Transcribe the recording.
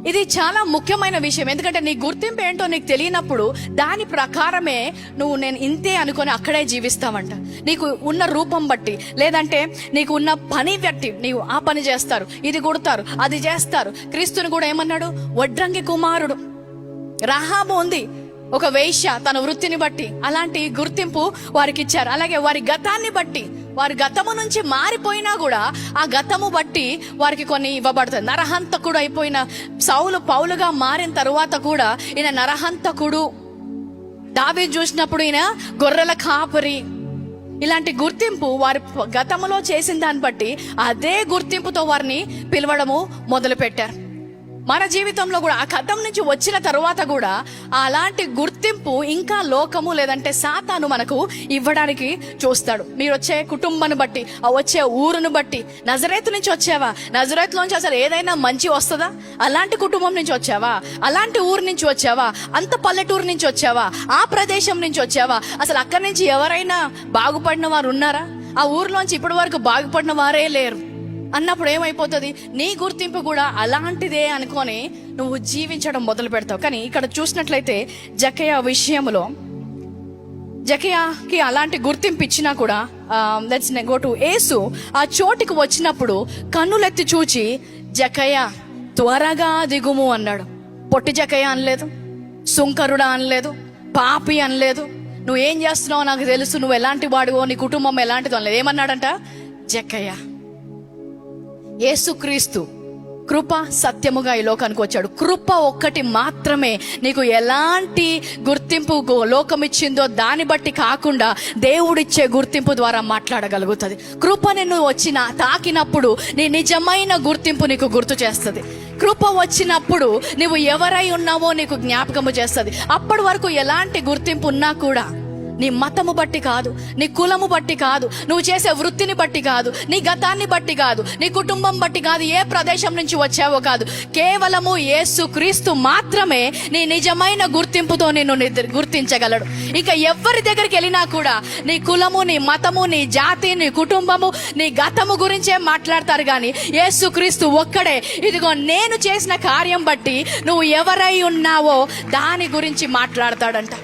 ఇది చాలా ముఖ్యమైన విషయం. ఎందుకంటే నీ గుర్తింపు ఏంటో నీకు తెలియనప్పుడు దాని ప్రకారమే నేను ఇంతే అనుకొని అక్కడే జీవిస్తావంట. నీకు ఉన్న రూపం బట్టి, లేదంటే నీకు ఉన్న పని బట్టి నీవు ఆ పని చేస్తారు, ఇది కొడతారు, అది చేస్తారు. క్రీస్తుని కూడా ఏమన్నాడు? వడ్రంగి కుమారుడు. రహాబు ఉంది, ఒక వేశ్య, తన వృత్తిని బట్టి అలాంటి గుర్తింపు వారికి ఇచ్చారు. అలాగే వారి గతాన్ని బట్టి, వారి గతము నుంచి మారిపోయినా కూడా ఆ గతము బట్టి వారికి కొన్ని ఇవ్వబడుతుంది. నరహంతకుడు అయిపోయిన సౌలు పౌలుగా మారిన తరువాత కూడా ఈయన నరహంతకుడు. దావీదు చూసినప్పుడు ఈయన గొర్రెల కాపరి. ఇలాంటి గుర్తింపు వారి గతములో చేసిన దాన్ని బట్టి అదే గుర్తింపుతో వారిని పిలవడము మొదలు పెట్టారు. మన జీవితంలో కూడా ఆ గతం నుంచి వచ్చిన తరువాత కూడా అలాంటి గుర్తింపు ఇంకా లోకము లేదంటే సాతాను మనకు ఇవ్వడానికి చూస్తాడు. మీరు వచ్చే కుటుంబాన్ని బట్టి, ఆ వచ్చే ఊరును బట్టి, నజరేతు నుంచి వచ్చావా, నజరేతులోంచి అసలు ఏదైనా మంచి వస్తుందా? అలాంటి కుటుంబం నుంచి వచ్చావా, అలాంటి ఊరు నుంచి వచ్చావా, అంత పల్లెటూరు నుంచి వచ్చావా, ఆ ప్రదేశం నుంచి వచ్చావా, అసలు అక్కడి నుంచి ఎవరైనా బాగుపడిన వారు ఉన్నారా? ఆ ఊర్లోంచి ఇప్పటి వరకు బాగుపడిన వారే లేరు అన్నప్పుడు ఏమైపోతుంది? నీ గుర్తింపు కూడా అలాంటిదే అనుకొని నువ్వు జీవించడం మొదలు పెడతావు. కానీ ఇక్కడ చూసినట్లయితే జక్కయ్య విషయంలో, జక్కయ్యకి అలాంటి గుర్తింపు ఇచ్చినా కూడా లెట్స్ గో టు యేసు ఆ చోటికి వచ్చినప్పుడు కన్నులెత్తి చూచి, జక్కయ్య త్వరగా దిగుము అన్నాడు. పొట్టి జక్కయ్య అనలేదు, సుంకరుడా అనలేదు, పాపి అనలేదు, నువ్వేం చేస్తున్నావో నాకు తెలుసు, నువ్వు ఎలాంటి వాడివో, నీ కుటుంబం ఎలాంటిదో అనలేదు. ఏమన్నాడంట? జక్కయ్య. యేసుక్రీస్తు కృప సత్యముగా ఈ లోకానికి వచ్చాడు. కృప ఒక్కటి మాత్రమే నీకు ఎలాంటి గుర్తింపు లోకం ఇచ్చిందో దాన్ని బట్టి కాకుండా దేవుడిచ్చే గుర్తింపు ద్వారా మాట్లాడగలుగుతుంది. కృప నిన్ను తాకినప్పుడు నీ నిజమైన గుర్తింపు నీకు గుర్తు చేస్తుంది. కృప వచ్చినప్పుడు నువ్వు ఎవరై ఉన్నావో నీకు జ్ఞాపకము చేస్తుంది. అప్పటి వరకు ఎలాంటి గుర్తింపు ఉన్నా కూడా నీ మతము బట్టి కాదు, నీ కులము బట్టి కాదు, నువ్వు చేసే వృత్తిని బట్టి కాదు, నీ గతాన్ని బట్టి కాదు, నీ కుటుంబం బట్టి కాదు, ఏ ప్రదేశం నుంచి వచ్చావో కాదు, కేవలము యేసుక్రీస్తు మాత్రమే నీ నిజమైన గుర్తింపుతో నిన్ను గుర్తించగలడు. ఇక ఎవరి దగ్గరికి వెళ్ళినా కూడా నీ కులము, నీ మతము, నీ జాతి, నీ కుటుంబము, నీ గతము గురించే మాట్లాడతారు. కానీ యేసుక్రీస్తు ఒక్కడే, ఇదిగో నేను చేసిన కార్యం బట్టి నువ్వు ఎవరై ఉన్నావో దాని గురించి మాట్లాడతాడంట.